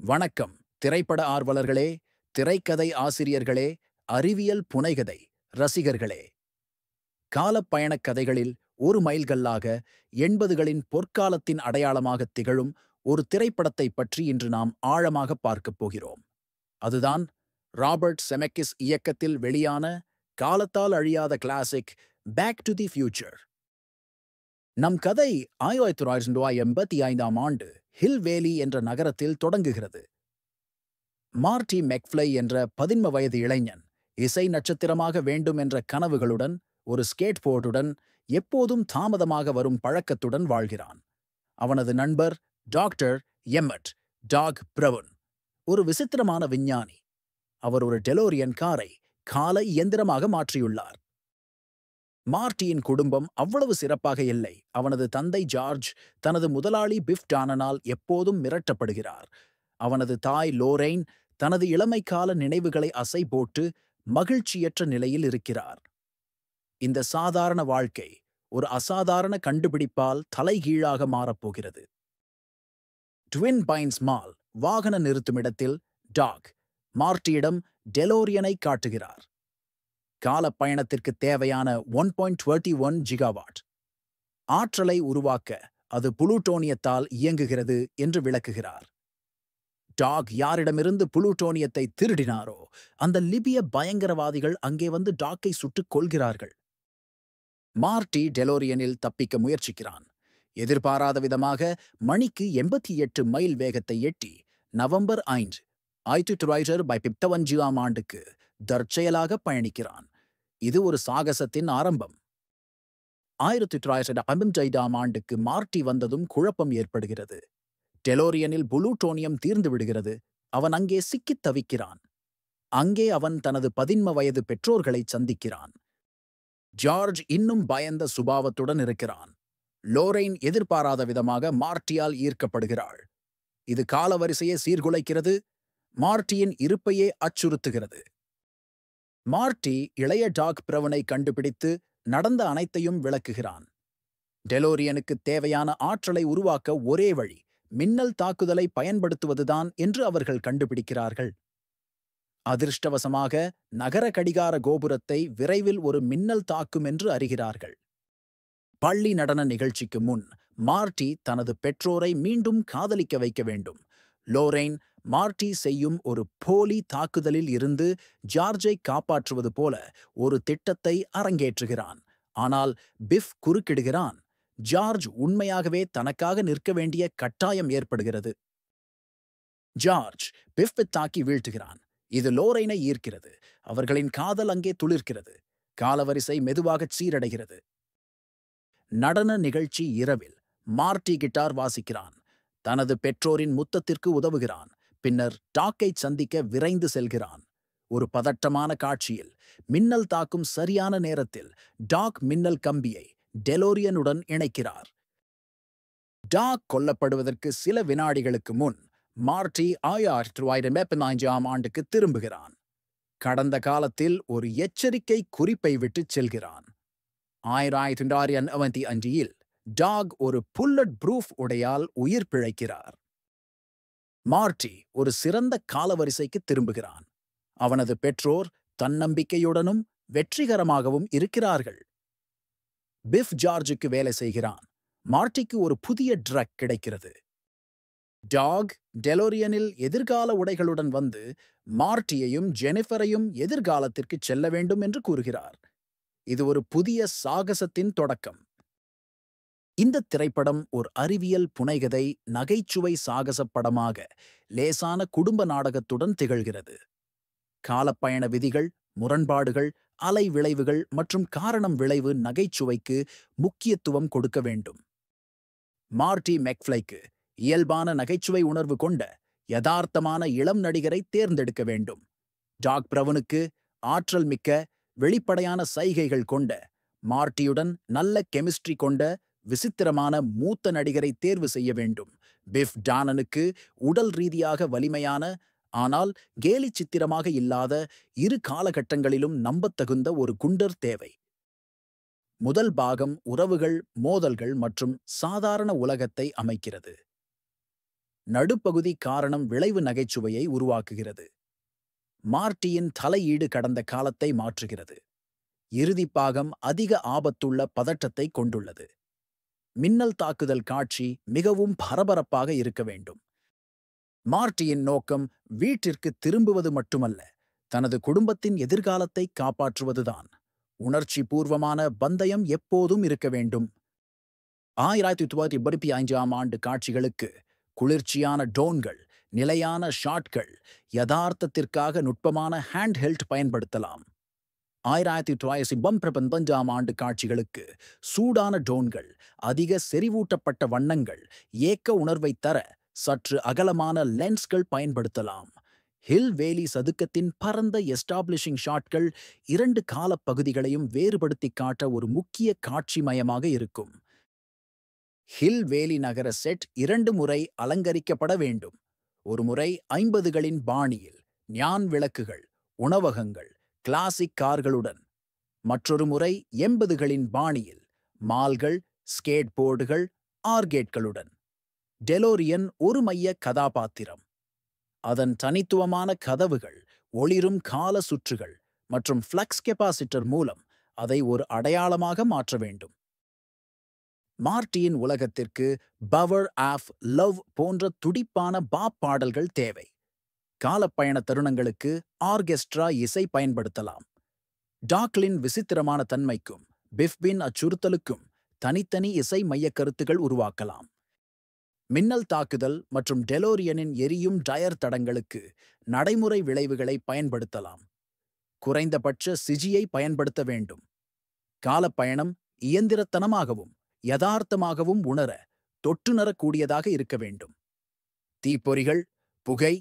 வணக்கம் திரைப்பட ஆர்வலர்களே, திரைக்கதை ஆசிரியர்களே, அறிவியல் புனைகதை ரசிகர்களே. காலப்பயணக் கதைகளில் ஒரு மைல்கல்லாக 80களின் பொற்காலத்தின் அடையாளமாகத் திகழும் ஒரு திரைப்படத்தைப் பற்றி இன்று நாம் ஆழமாகப் பார்க்கப் போகிறோம். அதுதான் ராபர்ட் செமெக்கிஸ் இயக்கத்தில் வெளியான காலத்தால் அழியாத classic Back to the Future. நம் கதை 1985ஆம் ஆண்டு ஹில் வேலி என்ற நகரத்தில் தொடங்குகிறது. மார்ட்டி மெக்ஃப்ளை என்ற 11 வயது இளைஞன் இசை நட்சத்திரமாக வேண்டும் என்ற கனவுகளுடன் ஒரு ஸ்கேட்போர்டுடன் எப்போதும் தாமதமாக வரும் பழக்கத்துடன் வாழ்கிறான். அவனது நண்பர் டாக்டர் எம்மட் டாக் பிரவுன் ஒரு விசித்திரமான விஞ்ஞானி. அவர் ஒரு டெலோரியன் காரை கால இயந்திரமாக மாற்றியுள்ளார். மார்ட்டியின் குடும்பம் அவ்வளவு சிறப்பாக இல்லை. அவனது தந்தை ஜார்ஜ் தனது முதலாளி பிஃப் டானனால் எப்போதும் மிரட்டப்படுகிறார். அவனது தாய் லோரெய்ன் தனது இளமைக்கால நினைவுகளை அசை போட்டு மகிழ்ச்சியற்ற நிலையில் இருக்கிறார். இந்த சாதாரண வாழ்க்கை ஒரு அசாதாரண கண்டுபிடிப்பால் தலைகீழாக மாறப்போகிறது. ட்வின் பைன்ஸ் மால் வாகன நிறுத்துமிடத்தில் டாக் மார்ட்டியிடம் டெலோரியனை காட்டுகிறார். காலப்பயணத்திற்கு தேவையான 1.21 ஜிகாவாட் ஆற்றலை உருவாக்க அது புளூட்டோனியத்தால் இயங்குகிறது என்று விளக்குகிறார். டாக் யாரிடமிருந்து புளூட்டோனியத்தை திருடினாரோ அந்த லிபிய பயங்கரவாதிகள் அங்கே வந்து டாக்கை சுட்டுக் கொல்கிறார்கள். மார்ட்டி டெலோரியனில் தப்பிக்க முயற்சிக்கிறான். எதிர்பாராத விதமாக மணிக்கு 88 மைல் வேகத்தை எட்டி நவம்பர் 5, 1955ஆம் ஆண்டுக்கு தற்செயலாக பயணிக்கிறான். இது ஒரு சாகசத்தின் ஆரம்பம். 1955ஆம் ஆண்டுக்கு மார்ட்டி வந்ததும் குழப்பம் ஏற்படுகிறது. டெலோரியனில் புளூட்டோனியம் தீர்ந்து விடுகிறது. அவன் அங்கே சிக்கித் தவிக்கிறான். அங்கே அவன் தனது 11 வயது பெற்றோர்களை சந்திக்கிறான். ஜார்ஜ் இன்னும் பயந்த சுபாவத்துடன் இருக்கிறான். லோரெய்ன் எதிர்பாராத விதமாக மார்ட்டியால் ஈர்க்கப்படுகிறாள். இது காலவரிசையை சீர்குலைக்கிறது. மார்ட்டியின் இருப்பையே அச்சுறுத்துகிறது. மார்ட்டி இளைய டாக் பிரவுனை கண்டுபிடித்து நடந்த அனைத்தையும் விளக்குகிறான். டெலோரியனுக்கு தேவையான ஆற்றலை உருவாக்க ஒரே வழி மின்னல் தாக்குதலை பயன்படுத்துவதுதான் என்று அவர்கள் கண்டுபிடிக்கிறார்கள். அதிர்ஷ்டவசமாக நகர கடிகார கோபுரத்தை விரைவில் ஒரு மின்னல் தாக்கும் என்று அறிகிறார்கள். பள்ளி நடன நிகழ்ச்சிக்கு முன் மார்ட்டி தனது பெற்றோரை மீண்டும் காதலிக்க வைக்க வேண்டும். லோரெய்ன் மார்ட்டி செய்யும் ஒரு போலி தாக்குதலில் இருந்து ஜார்ஜை காப்பாற்றுவது போல ஒரு திட்டத்தை அரங்கேற்றுகிறான். ஆனால் பிஃப் குறுக்கிடுகிறான். ஜார்ஜ் உண்மையாகவே தனக்காக நிற்க வேண்டிய கட்டாயம் ஏற்படுகிறது. ஜார்ஜ் பிஃப்பை தாக்கி வீழ்த்துகிறான். இது லோரெய்னை ஈர்க்கிறது. அவர்களின் காதல் அங்கே துளிர்க்கிறது. காலவரிசை மெதுவாகச் சீரடைகிறது. நடன நிகழ்ச்சி இரவில் மார்ட்டி கிட்டார் வாசிக்கிறான். தனது பெற்றோரின் முத்தத்திற்கு உதவுகிறான். பின்னர் டாக்கை சந்திக்க விரைந்து செல்கிறான். ஒரு பதட்டமான காட்சியில் மின்னல் தாக்கும் சரியான நேரத்தில் டாக் மின்னல் கம்பியை டெலோரியனுடன் இணைக்கிறார். டாக் கொல்லப்படுவதற்கு சில வினாடிகளுக்கு முன் மார்ட்டி 1955ஆம் ஆண்டுக்கு திரும்புகிறான். கடந்த காலத்தில் ஒரு எச்சரிக்கை குறிப்பை விட்டுச் செல்கிறான். 1955இல் டாக் ஒரு புல்லட் ப்ரூஃப் உடையால் உயிர் பிழைக்கிறார். மார்ட்டி ஒரு சிறந்த காலவரிசைக்கு திரும்புகிறான். அவனது பெற்றோர் தன்னம்பிக்கையுடனும் வெற்றிகரமாகவும் இருக்கிறார்கள். பிஃப் ஜார்ஜுக்கு வேலை செய்கிறான். மார்ட்டிக்கு ஒரு புதிய ட்ரக் கிடைக்கிறது. டாக் டெலோரியனில் எதிர்கால உடைகளுடன் வந்து மார்ட்டியையும் ஜெனிஃபரையும் எதிர்காலத்திற்கு செல்ல வேண்டும் என்று கூறுகிறார். இது ஒரு புதிய சாகசத்தின் தொடக்கம். இந்த திரைப்படம் ஒரு அறிவியல் புனைகதை நகைச்சுவை சாகசப் படமாக லேசான குடும்ப நாடகத்துடன் திகழ்கிறது. காலப்பயண விதிகள், முரண்பாடுகள், அலை விளைவுகள் மற்றும் காரணம் விளைவு நகைச்சுவைக்கு முக்கியத்துவம் கொடுக்க வேண்டும். மார்ட்டி மெக்ஃப்ளைக்கு இயல்பான நகைச்சுவை உணர்வு கொண்ட யதார்த்தமான இளம் நடிகரை தேர்ந்தெடுக்க வேண்டும். டாக் பிரவுனுக்கு ஆற்றல் மிக்க வெளிப்படையான சைகைகள் கொண்ட மார்ட்டியுடன் நல்ல கெமிஸ்ட்ரி கொண்ட விசித்திரமான மூத்த நடிகரை தேர்வு செய்ய வேண்டும். பிஃப் டானனுக்கு உடல் ரீதியாக வலிமையான ஆனால் கேலி சித்திரமாக இல்லாத இரு காலகட்டங்களிலும் நம்பத்தகுந்த ஒரு குண்டர் தேவை. முதல் பாகம் உறவுகள், மோதல்கள் மற்றும் சாதாரண உலகத்தை அமைக்கிறது. நடுப்பகுதி காரணம் விளைவு நகைச்சுவையை உருவாக்குகிறது. மார்ட்டியின் தலையீடு கடந்த காலத்தை மாற்றுகிறது. இறுதிப் பாகம் அதிக ஆபத்துள்ள பதட்டத்தை கொண்டுள்ளது. மின்னல் தாக்குதல் காட்சி மிகவும் பரபரப்பாக இருக்க வேண்டும். மார்ட்டியின் நோக்கம் வீட்டிற்கு திரும்புவது மட்டுமல்ல, தனது குடும்பத்தின் எதிர்காலத்தை காப்பாற்றுவதுதான். உணர்ச்சி பூர்வமான பந்தயம் எப்போதும் இருக்க வேண்டும். 1985ஆம் ஆண்டு காட்சிகளுக்கு குளிர்ச்சியான டோன்கள், நிலையான ஷாட்கள், யதார்த்தத்திற்காக நுட்பமான ஹேண்ட்ஹெல்ட் பயன்படுத்தலாம். 1995ஆம் ஆண்டு காட்சிகளுக்கு சூடான டோன்கள், அதிக செறிவூட்டப்பட்ட வண்ணங்கள், ஏக்க உணர்வைத் தர சற்று அகலமான லென்ஸ்கள் பயன்படுத்தலாம். ஹில் வேலி சதுக்கத்தின் பரந்த எஸ்டாப்ளிஷிங் ஷாட்கள் இரண்டு காலப்பகுதிகளையும் வேறுபடுத்தி காட்ட ஒரு முக்கிய காட்சி மையமாக இருக்கும். ஹில் வேலி நகர செட் 2 முறை அலங்கரிக்கப்பட வேண்டும். ஒரு முறை 50களின் பாணியில் ஞான் விளக்குகள், உணவகங்கள், கிளாசிக் கார்களுடன். மற்றொரு முறை 80களின் பாணியில் மால்கள், ஸ்கேட் போர்டுகள், ஆர்கேட்களுடன். டெலோரியன் ஒரு மைய கதாபாத்திரம். அதன் தனித்துவமான கதவுகள், ஒளிரும் கால சுற்றுகள் மற்றும் ஃப்ளக்ஸ் கெபாசிட்டர் மூலம் அதை ஒரு அடையாளமாக மாற்ற வேண்டும். மார்ட்டியின் உலகத்திற்கு பவர் ஆஃப் லவ் போன்ற துடிப்பான பாப் பாடல்கள் தேவை. காலப்பயண தருணங்களுக்கு ஆர்கெஸ்ட்ரா இசை பயன்படுத்தலாம். டாக்லின் விசித்திரமான தன்மைக்கும் பிஃபின் அச்சுறுத்தலுக்கும் தனித்தனி இசை மையக்கருத்துகள் உருவாக்கலாம். மின்னல் தாக்குதல் மற்றும் டெலோரியனின் எரியும் டயர் தடங்களுக்கு நடைமுறை விளைவுகளை பயன்படுத்தலாம். குறைந்தபட்ச சிஜியை பயன்படுத்த வேண்டும். காலப்பயணம் இயந்திரத்தனமாகவும் யதார்த்தமாகவும் உணர தொட்டுணரக்கூடியதாக இருக்க வேண்டும். தீப்பொறிகள், புகை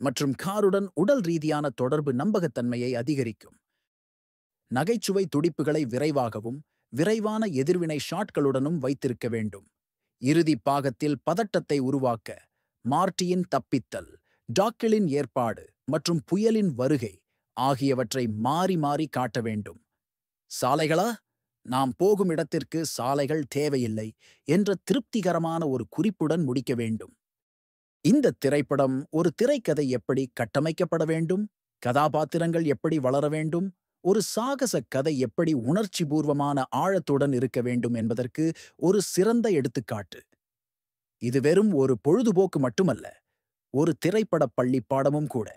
மற்றும் காருடன் உடல் ரீதியான தொடர்பு நம்பகத்தன்மையை அதிகரிக்கும். நகைச்சுவை துடிப்புகளை விரைவாகவும் விரைவான எதிர்வினை ஷாட்களுடனும் வைத்திருக்க வேண்டும். இறுதி பாகத்தில் பதட்டத்தை உருவாக்க மார்ட்டியின் தப்பித்தல், டாக்கிளின் ஏற்பாடு மற்றும் புயலின் வருகை ஆகியவற்றை மாறி மாறி காட்ட வேண்டும். சாலைகளா? நாம் போகும் இடத்திற்கு சாலைகள் தேவையில்லை என்ற திருப்திகரமான ஒரு குறிப்புடன் முடிக்க வேண்டும். இந்த திரைப்படம் ஒரு திரைக்கதை எப்படி கட்டமைக்கப்பட வேண்டும், கதாபாத்திரங்கள் எப்படி வளர வேண்டும், ஒரு சாகச கதை எப்படி உணர்ச்சிபூர்வமான ஆழத்துடன் இருக்க வேண்டும் என்பதற்கு ஒரு சிறந்த எடுத்துக்காட்டு. இது வெறும் ஒரு பொழுதுபோக்கு மட்டுமல்ல, ஒரு திரைப்பட பள்ளி பாடமும் கூட.